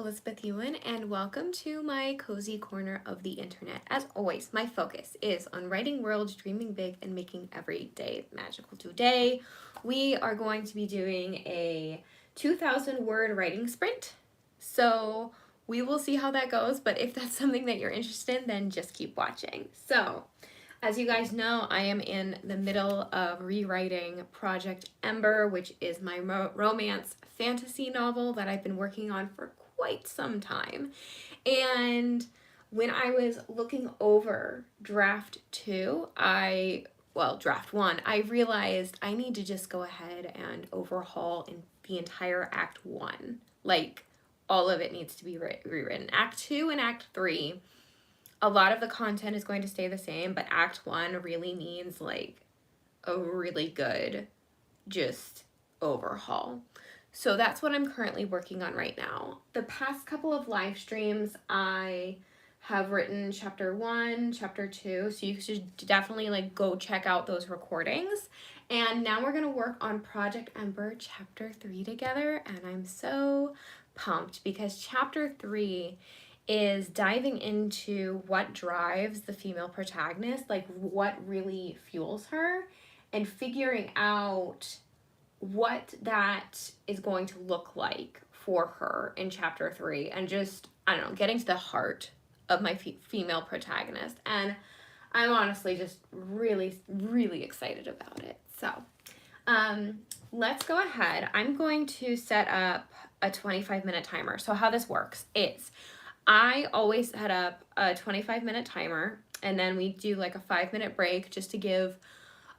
Elizabeth Ewan, and welcome to my cozy corner of the internet. As always, my focus is on writing worlds, dreaming big, and making every day magical. Today, we are going to be doing a 2,000 word writing sprint. So we will see how that goes, but if that's something that you're interested in, then just keep watching. So, as you guys know, I am in the middle of rewriting Project Ember, which is my romance fantasy novel that I've been working on for quite some time. And when I was looking over draft draft one, I realized I need to just go ahead and overhaul the entire act one. Like, all of it needs to be rewritten. Act two and act three, a lot of the content is going to stay the same, but act one really needs like a really good just overhaul. So that's what I'm currently working on right now. The past couple of live streams, I have written chapter 1, chapter 2, so you should definitely like go check out those recordings. And now we're going to work on Project Ember chapter 3 together, and I'm so pumped because chapter 3 is diving into what drives the female protagonist, like what really fuels her, and figuring out what that is going to look like for her in chapter 3, and just, I don't know, getting to the heart of my female protagonist. And I'm honestly just really, really excited about it. So let's go ahead. I'm going to set up a 25-minute timer. So how this works is I always set up a 25-minute timer, and then we do like a 5-minute break just to give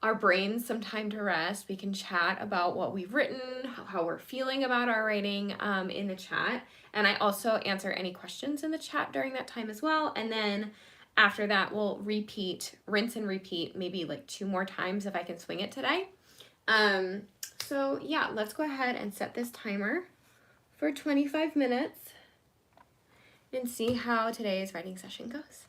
our brains some time to rest. We can chat about what we've written, how we're feeling about our writing in the chat. And I also answer any questions in the chat during that time as well. And then after that, we'll rinse and repeat, maybe like 2 more times if I can swing it today. So yeah, let's go ahead and set this timer for 25 minutes and see how today's writing session goes.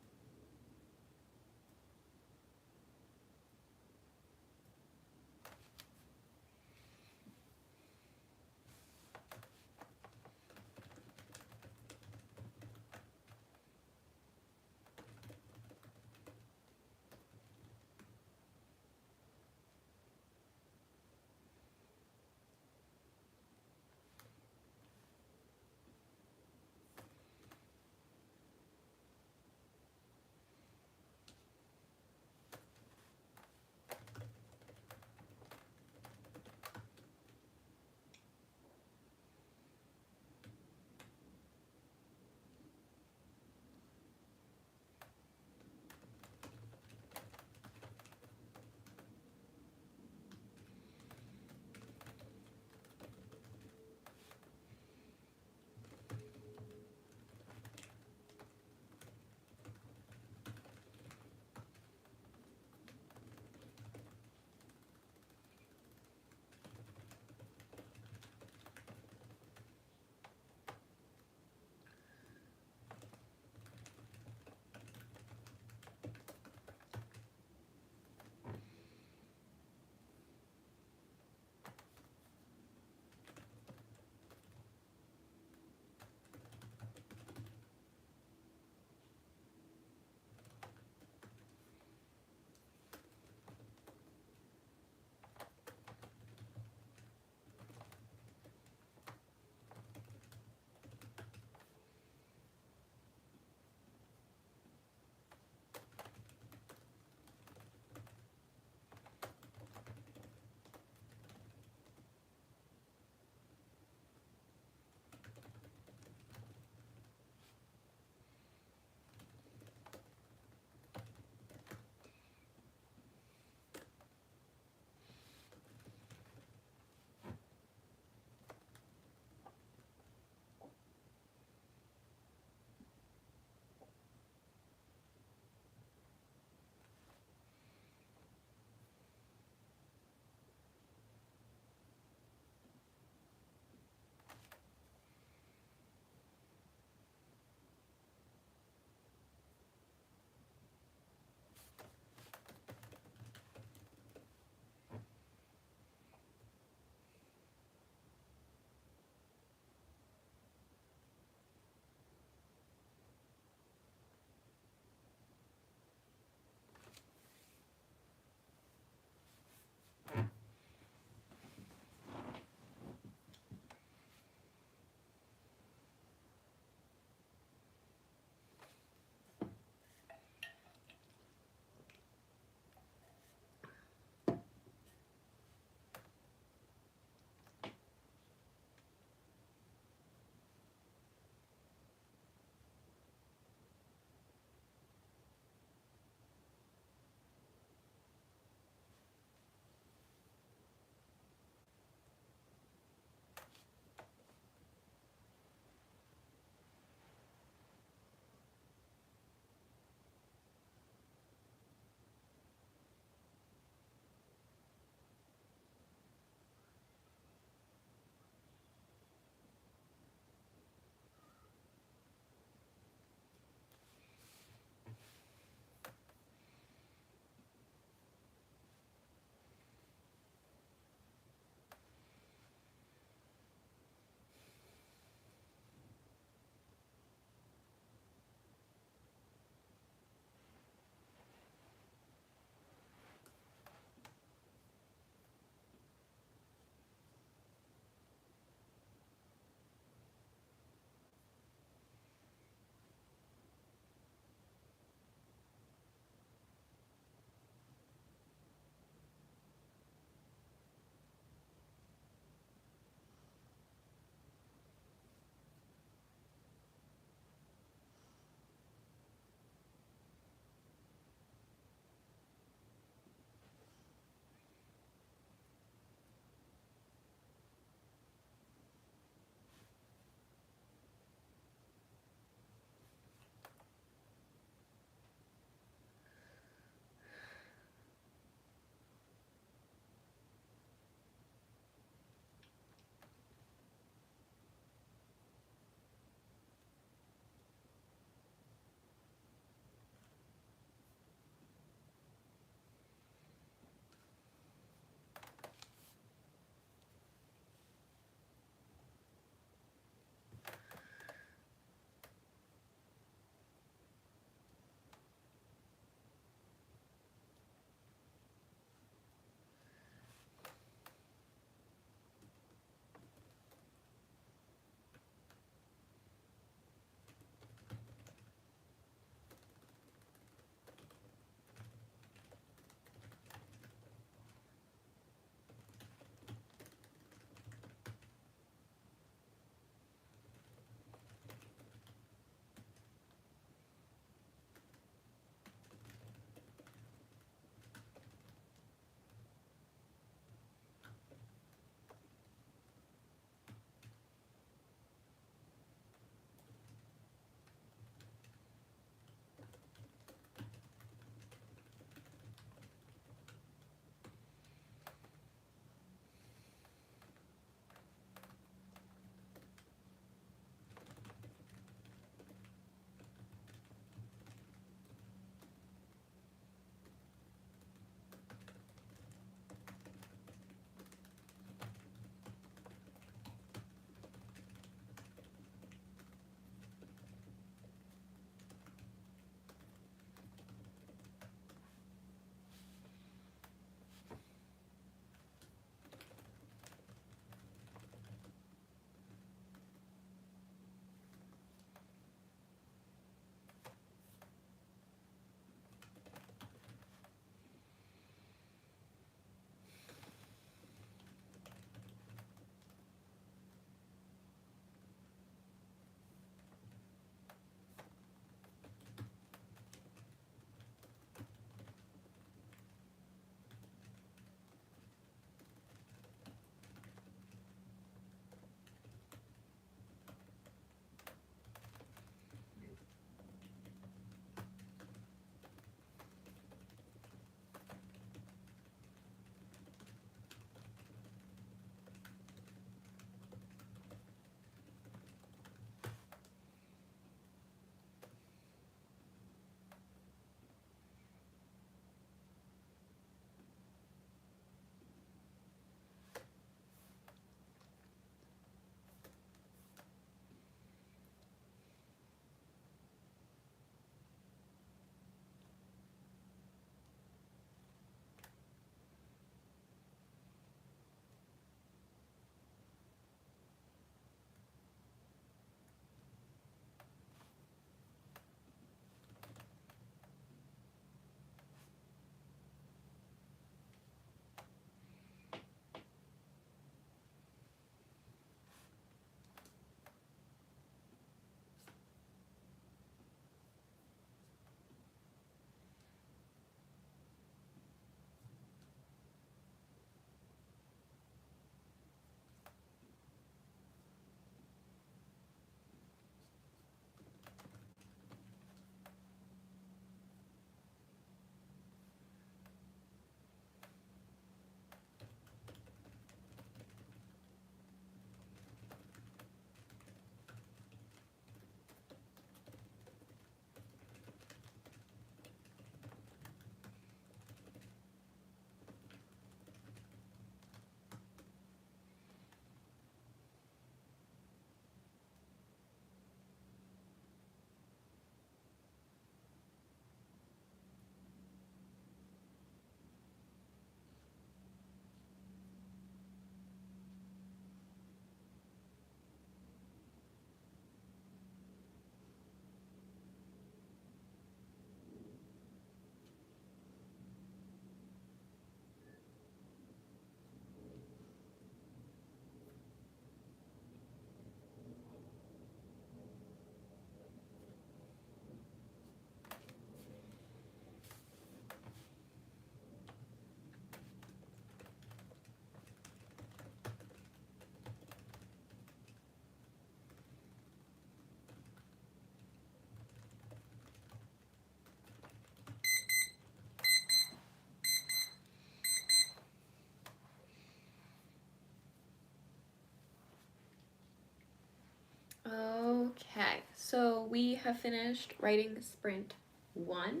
So we have finished writing sprint 1.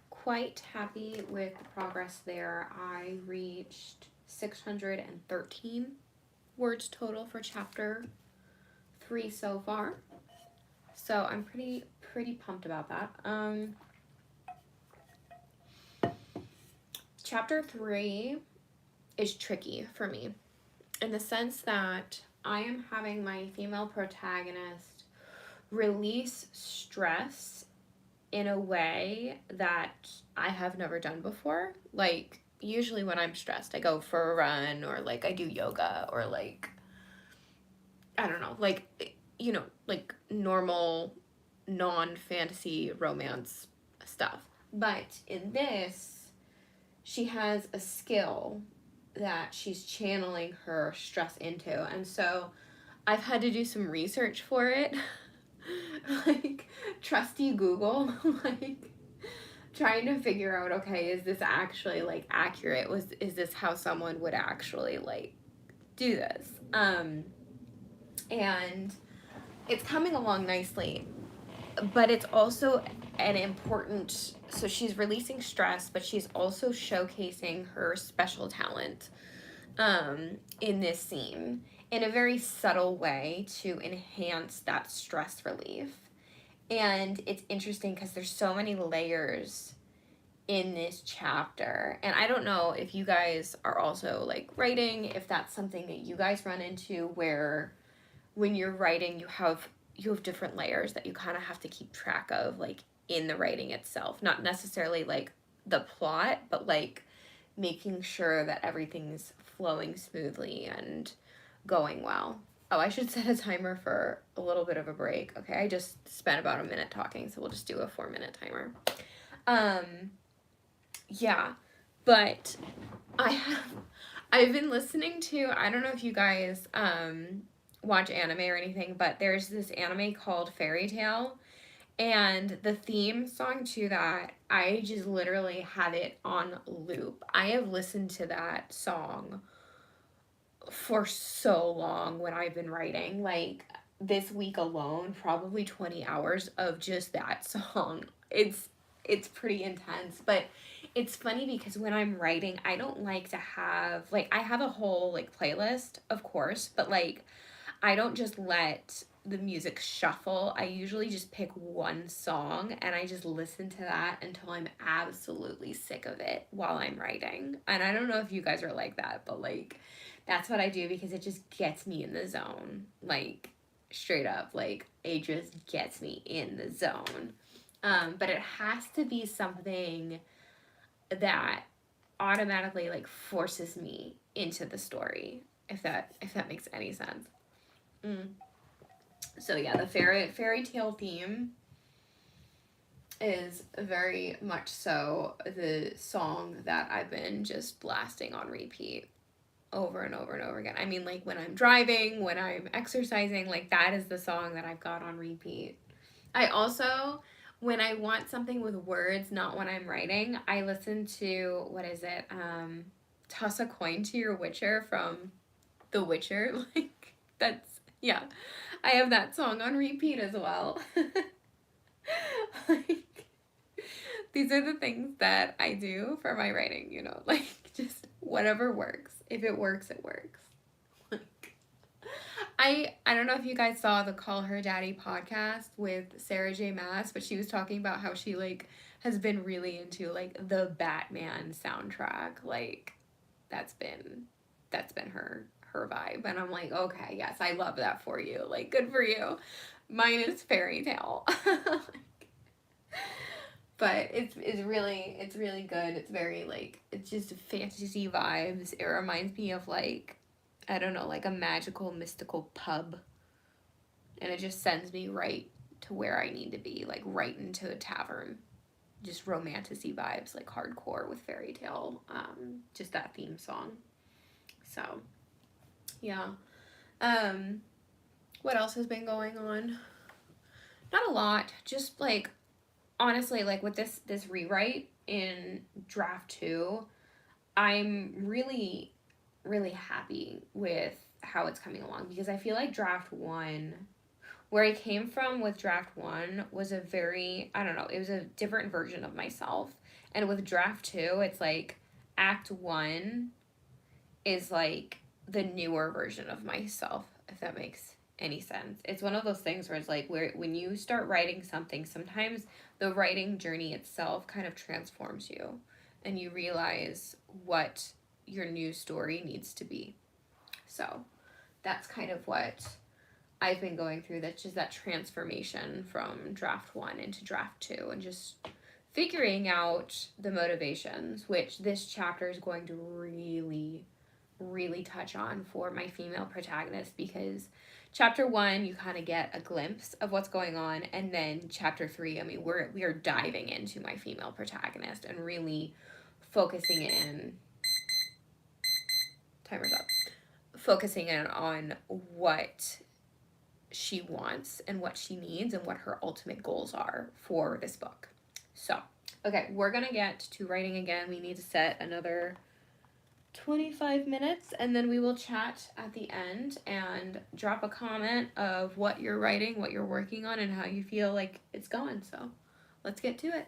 Quite happy with the progress there. I reached 613 words total for chapter 3 so far. So I'm pretty pumped about that. Chapter 3 is tricky for me in the sense that I am having my female protagonist release stress in a way that I have never done before. Like, usually when I'm stressed, I go for a run, or like I do yoga, or like, I don't know, like, you know, like normal non-fantasy romance stuff. But in this, she has a skill that she's channeling her stress into, and so I've had to do some research for it. Like, trusty Google, like trying to figure out, okay, is this actually like accurate? Is this how someone would actually like do this? And it's coming along nicely, but it's also an important, so she's releasing stress, but she's also showcasing her special talent in this scene in a very subtle way to enhance that stress relief. And it's interesting because there's so many layers in this chapter. And I don't know if you guys are also like writing, if that's something that you guys run into, where when you're writing you have different layers that you kind of have to keep track of, like in the writing itself. Not necessarily like the plot, but like making sure that everything's flowing smoothly and going well. Oh, I should set a timer for a little bit of a break. Okay, I just spent about a minute talking, so we'll just do a 4-minute timer. Yeah, but I've been listening to, I don't know if you guys watch anime or anything, but there's this anime called Fairy Tale, and the theme song to that, I just literally have it on loop. I have listened to that song for so long when I've been writing. Like, this week alone, probably 20 hours of just that song. It's pretty intense, but it's funny because when I'm writing, I don't like to have, like, I have a whole like playlist, of course, but like I don't just let the music shuffle. I usually just pick one song and I just listen to that until I'm absolutely sick of it while I'm writing. And I don't know if you guys are like that, but like that's what I do because it just gets me in the zone. Like, straight up, like it just gets me in the zone. But it has to be something that automatically like forces me into the story, if that makes any sense. So yeah, the fairy tale theme is very much so the song that I've been just blasting on repeat over and over and over again. I mean, like when I'm driving, when I'm exercising, like that is the song that I've got on repeat. I also, when I want something with words, not when I'm writing, I listen to, what is it? Toss a coin to your Witcher from The Witcher. Like, that's, yeah. I have that song on repeat as well. Like, these are the things that I do for my writing, you know, like just whatever works. If it works, it works. Like, I don't know if you guys saw the Call Her Daddy podcast with Sarah J. Maas, but she was talking about how she like has been really into like the Batman soundtrack. Like, that's been her vibe, and I'm like, okay, yes, I love that for you. Like, good for you. Mine is Fairy Tale. But it's really good. It's very like, it's just fantasy vibes. It reminds me of like, I don't know, like a magical mystical pub, and it just sends me right to where I need to be, like right into a tavern. Just romantic-y vibes, like hardcore with Fairy Tale. Just that theme song. So yeah. What else has been going on? Not a lot. Just like, honestly, like with this rewrite in draft 2, I'm really happy with how it's coming along, because I feel like draft 1 Where I came from with draft one was a very, I don't know, it was a different version of myself. And with draft two, it's like act one is like the newer version of myself, if that makes any sense. It's one of those things where it's like where when you start writing something, sometimes the writing journey itself kind of transforms you and you realize what your new story needs to be. So that's kind of what I've been going through. That's just that transformation from draft one into draft two and just figuring out the motivations, which this chapter is going to really touch on for my female protagonist, because chapter one you kind of get a glimpse of what's going on, and then chapter three, I mean, we are diving into my female protagonist and really focusing in, timer's up, focusing in on what she wants and what she needs and what her ultimate goals are for this book. So, okay, we're gonna get to writing again. We need to set another 25 minutes and then we will chat at the end and drop a comment of what you're writing, what you're working on, and how you feel like it's going. So, let's get to it.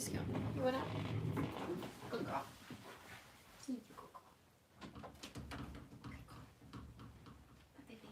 Let's go. You wanna? Good girl. Good girl. Good girl. Baby.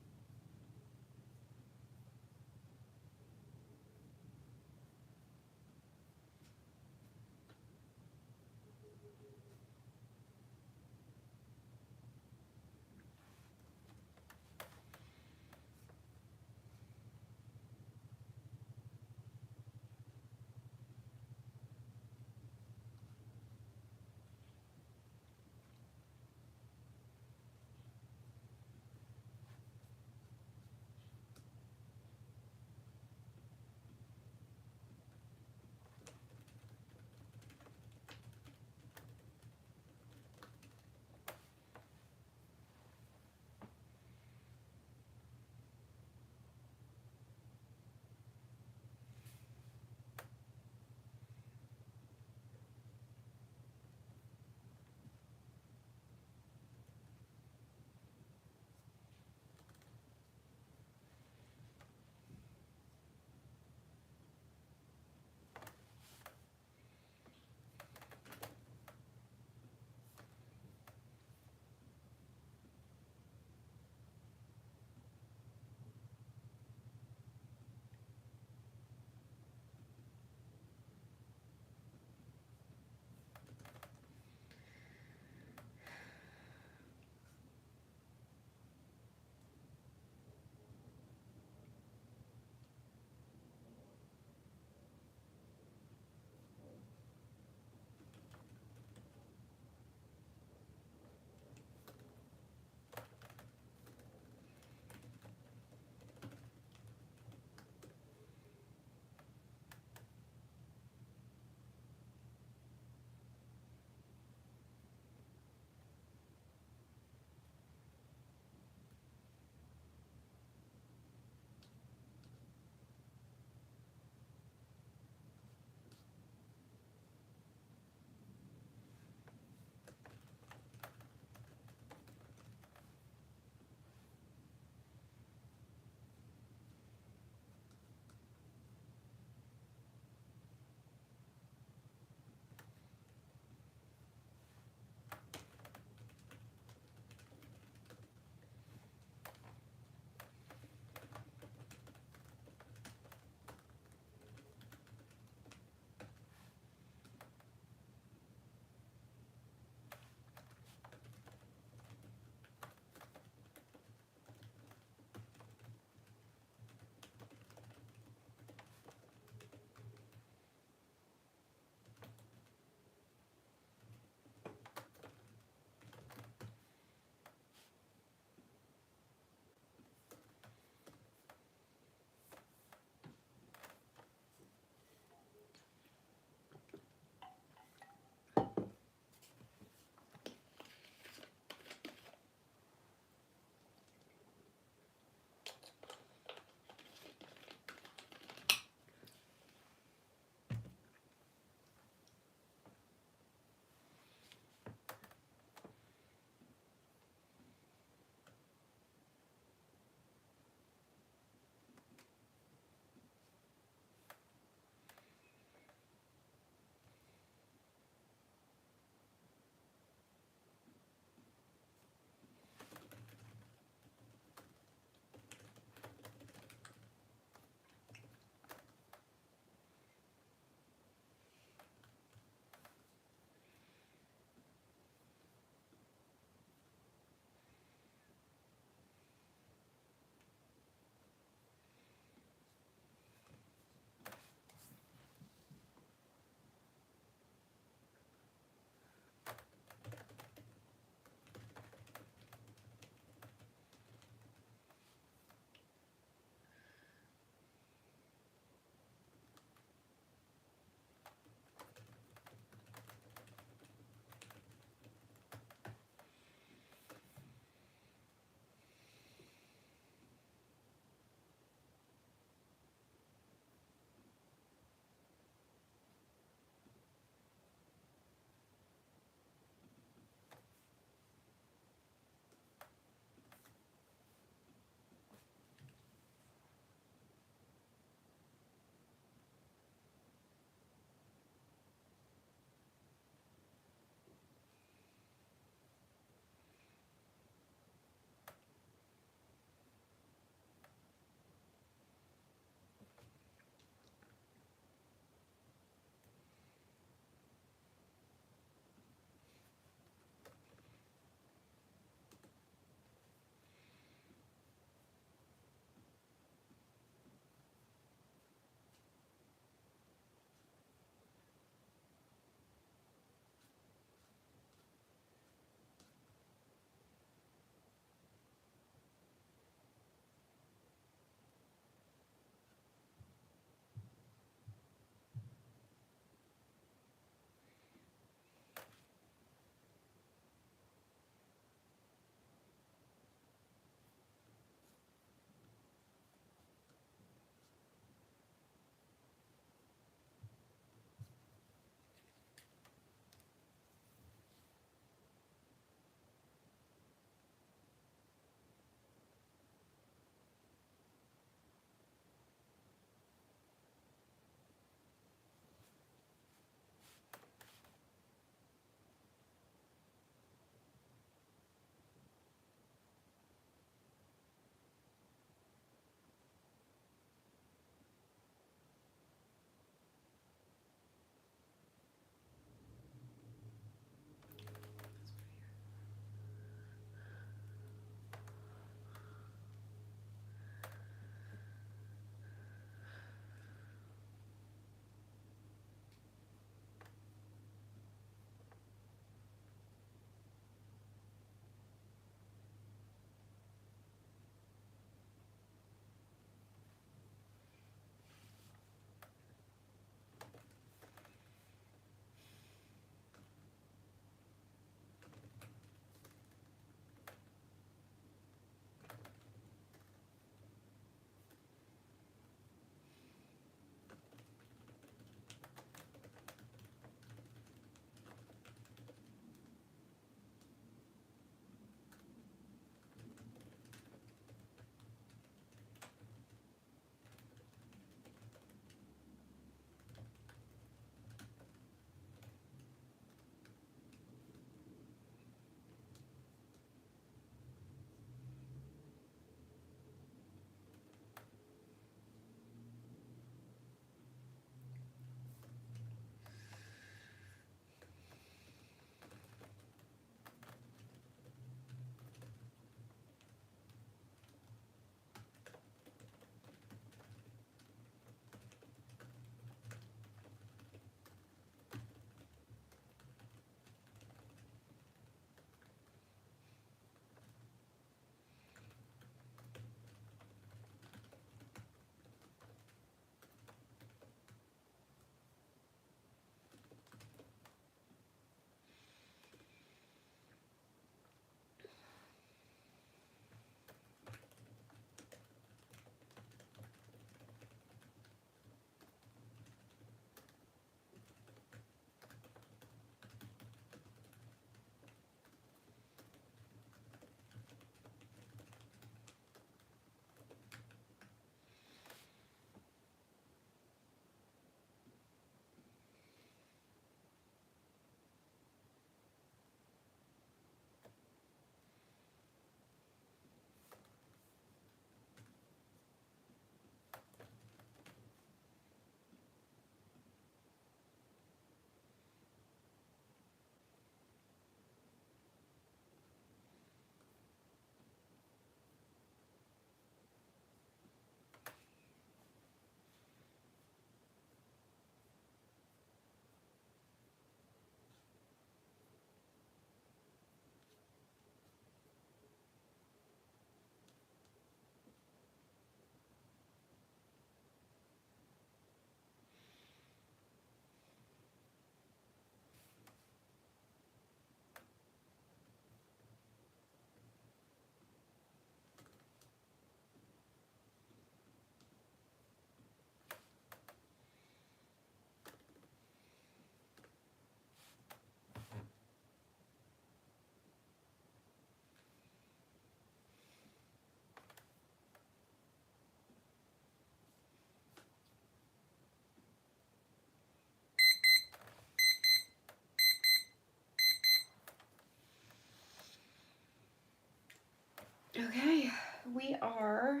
Okay, we are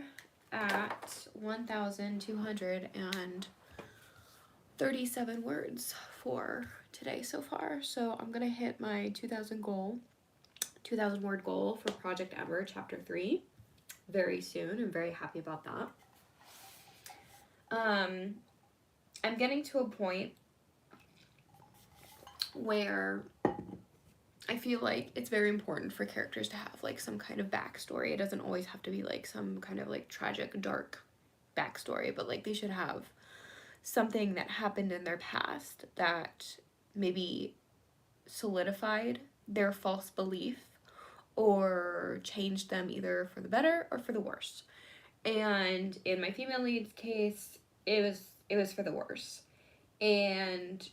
at 1,237 words for today so far. So I'm gonna hit my 2,000 word goal for Project Ember Chapter 3 very soon. I'm very happy about that. I'm getting to a point where I feel like it's very important for characters to have like some kind of backstory. It doesn't always have to be like some kind of like tragic, dark backstory, but like they should have something that happened in their past that maybe solidified their false belief or changed them either for the better or for the worse. And in my female lead's case, it was for the worse. And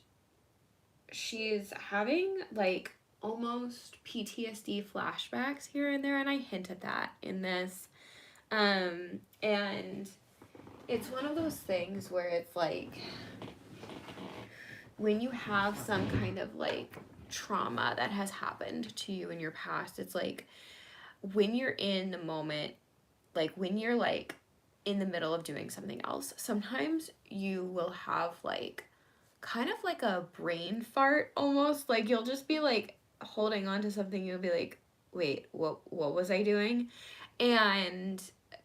she's having like almost PTSD flashbacks here and there, and I hint at that in this. And it's one of those things where it's like when you have some kind of like trauma that has happened to you in your past, it's like when you're in the moment, like when you're like in the middle of doing something else, sometimes you will have like kind of like a brain fart almost. Like you'll just be like holding on to something, you'll be like, wait, what was I doing? And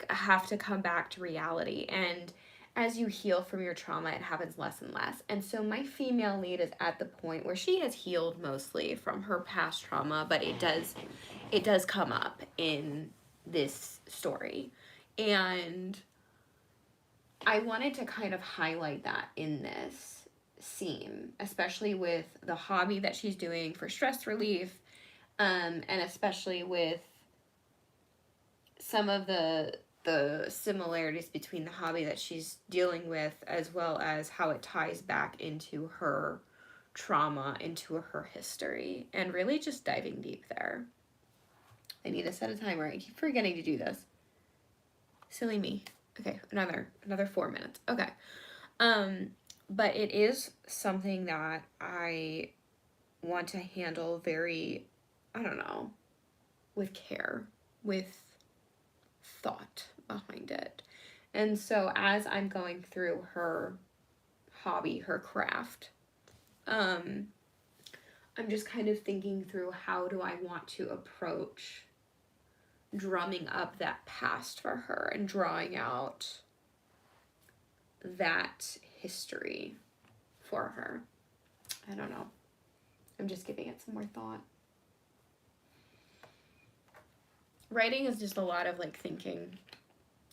have to come back to reality. And as you heal from your trauma, it happens less and less. And so my female lead is at the point where she has healed mostly from her past trauma, but it does come up in this story. And I wanted to kind of highlight that in this scene, especially with the hobby that she's doing for stress relief, and especially with some of the similarities between the hobby that she's dealing with as well as how it ties back into her trauma, into her history, and really just diving deep there. I need to set a timer. I keep forgetting to do this. Silly me. Okay, another 4 minutes. Okay. But it is something that I want to handle very, I don't know, with care, with thought behind it. And so as I'm going through her hobby, her craft, I'm just kind of thinking through how do I want to approach drumming up that past for her and drawing out that history for her. I don't know. I'm just giving it some more thought. Writing is just a lot of like thinking.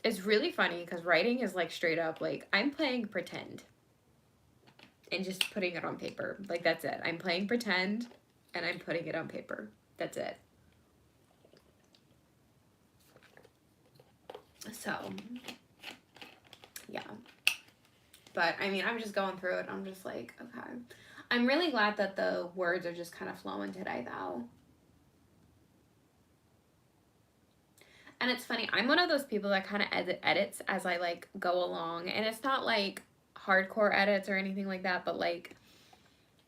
It's really funny because writing is like straight up like I'm playing pretend and just putting it on paper. Like that's it. I'm playing pretend and I'm putting it on paper. That's it. So, yeah. But I mean, I'm just going through it. I'm just like, okay. I'm really glad that the words are just kind of flowing today, though. And it's funny, I'm one of those people that kind of edits as I like go along. And it's not like hardcore edits or anything like that, but like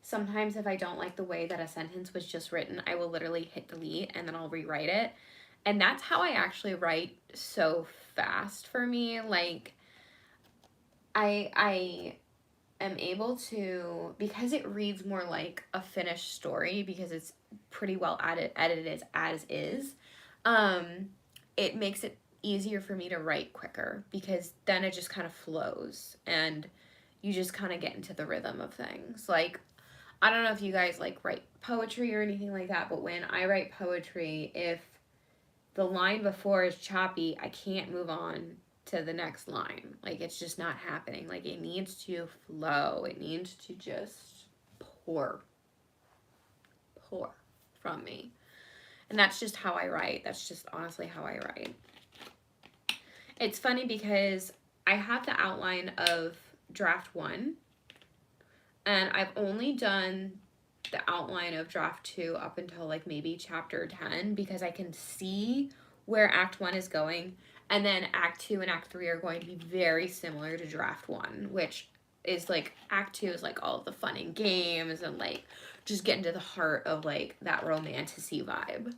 sometimes if I don't like the way that a sentence was just written, I will literally hit delete and then I'll rewrite it. And that's how I actually write so fast for me. Like I am able to, because it reads more like a finished story because it's pretty well edited as is, it makes it easier for me to write quicker because then it just kind of flows and you just kind of get into the rhythm of things. Like, I don't know if you guys like write poetry or anything like that, but when I write poetry, if the line before is choppy, I can't move on to the next line. Like, it's just not happening. Like, it needs to flow. It needs to just pour from me. And that's just how I write. That's just honestly how I write. It's funny because I have the outline of draft 1, and I've only done the outline of draft 2 up until like maybe chapter 10 because I can see where act 1 is going, and then act 2 and act 3 are going to be very similar to draft 1, which is like act 2 is like all of the fun and games and like just get into the heart of like that romantic-y vibe.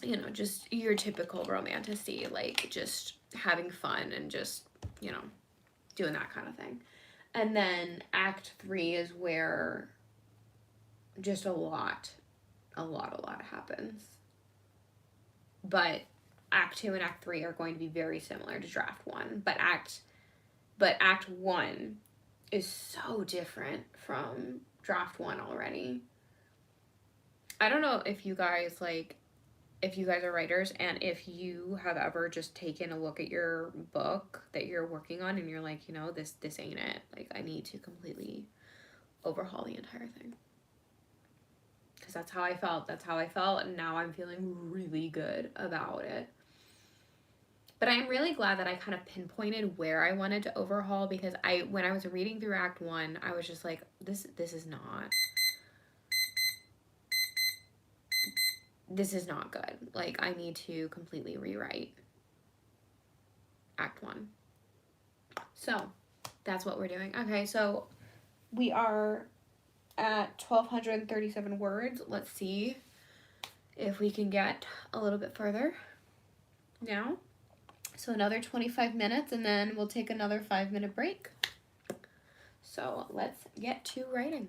you know, just your typical romantasy, like just having fun and just, you know, doing that kind of thing. And then Act 3 is where just a lot happens. But Act 2 and Act 3 are going to be very similar to Draft 1. But Act 1 is so different from Draft 1 already. I don't know if you guys, like, if you guys are writers and if you have ever just taken a look at your book that you're working on and you're like, you know, this ain't it. Like, I need to completely overhaul the entire thing. Because that's how I felt. And now I'm feeling really good about it. But I'm really glad that I kind of pinpointed where I wanted to overhaul, because when I was reading through Act 1, I was just like, this is not good. Like, I need to completely rewrite Act 1. So that's what we're doing. Okay, so we are at 1,237 words. Let's see if we can get a little bit further now. So another 25 minutes, and then we'll take another 5-minute break. So let's get to writing.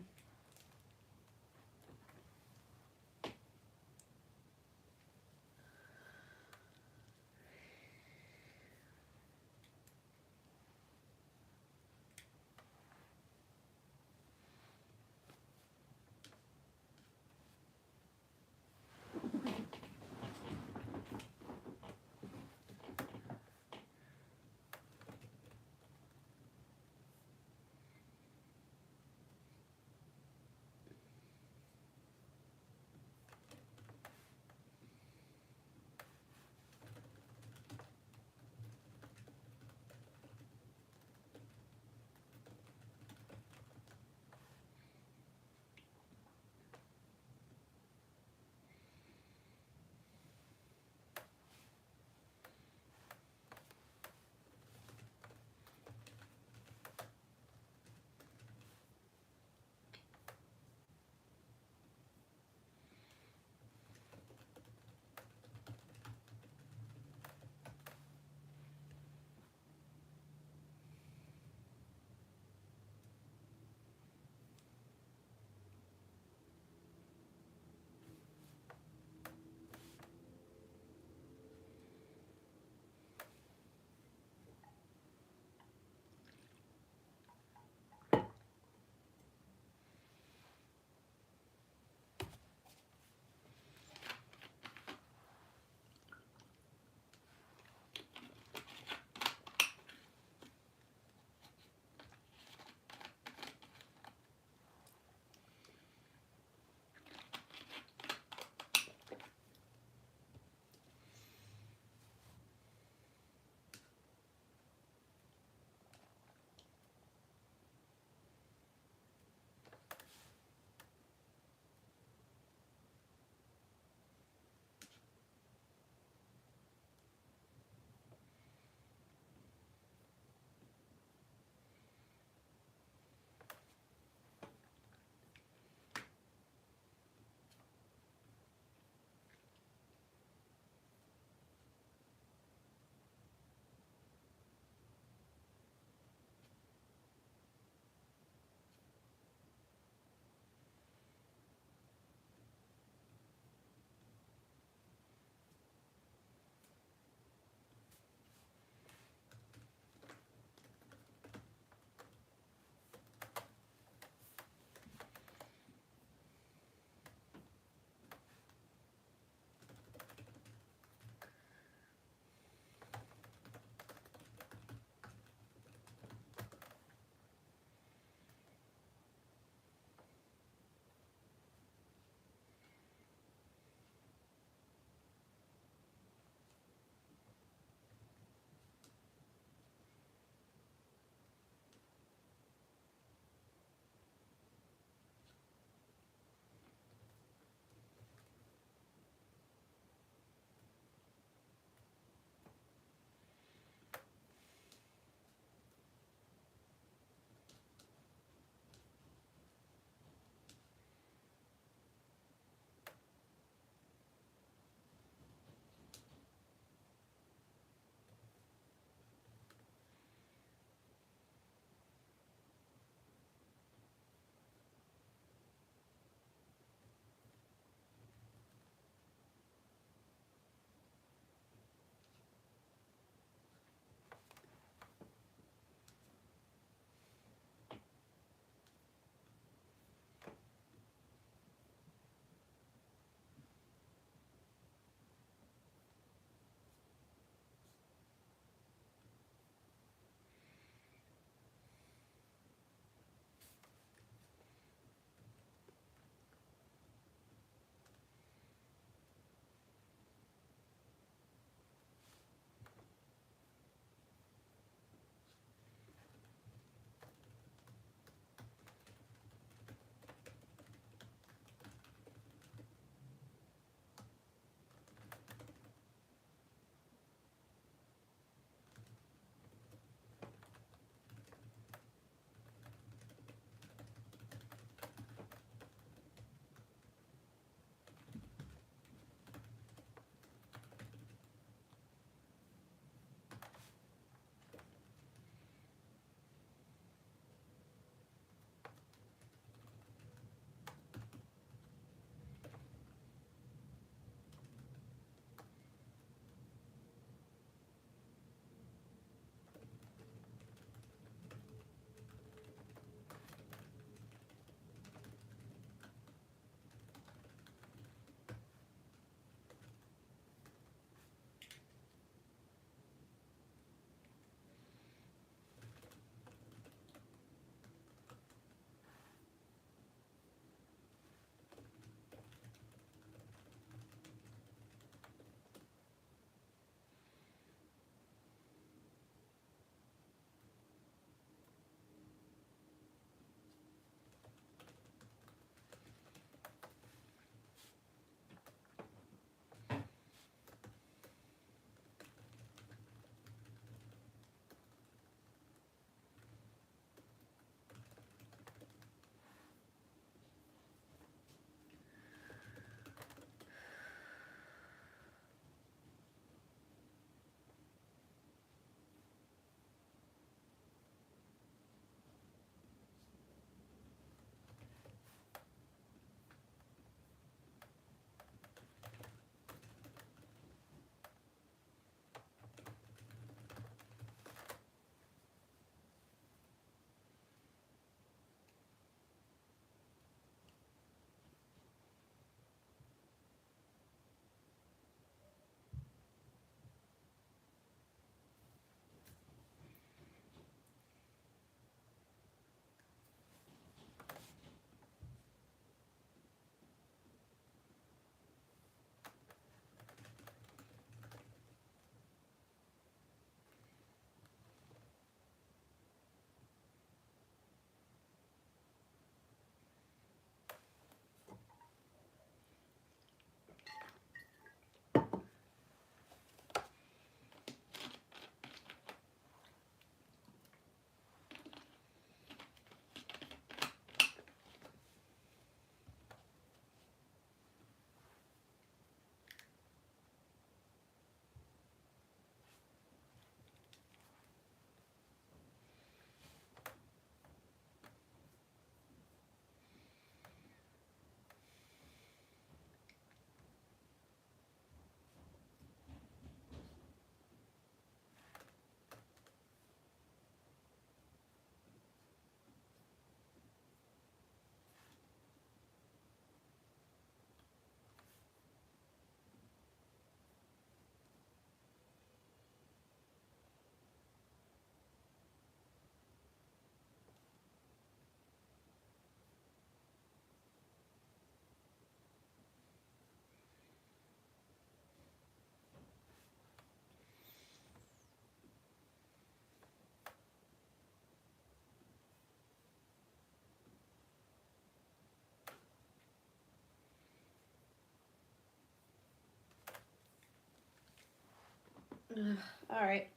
All right.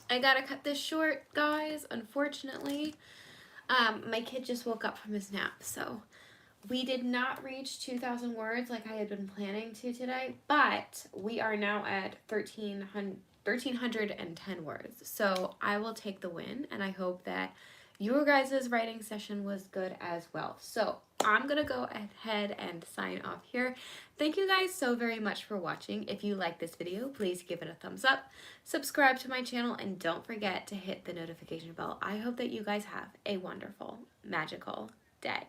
I gotta cut this short, guys, unfortunately. My kid just woke up from his nap, so we did not reach 2,000 words like I had been planning to today, but we are now at 1,310 words. So I will take the win, and I hope that your guys' writing session was good as well. So I'm going to go ahead and sign off here. Thank you guys so very much for watching. If you like this video, please give it a thumbs up, subscribe to my channel, and don't forget to hit the notification bell. I hope that you guys have a wonderful, magical day.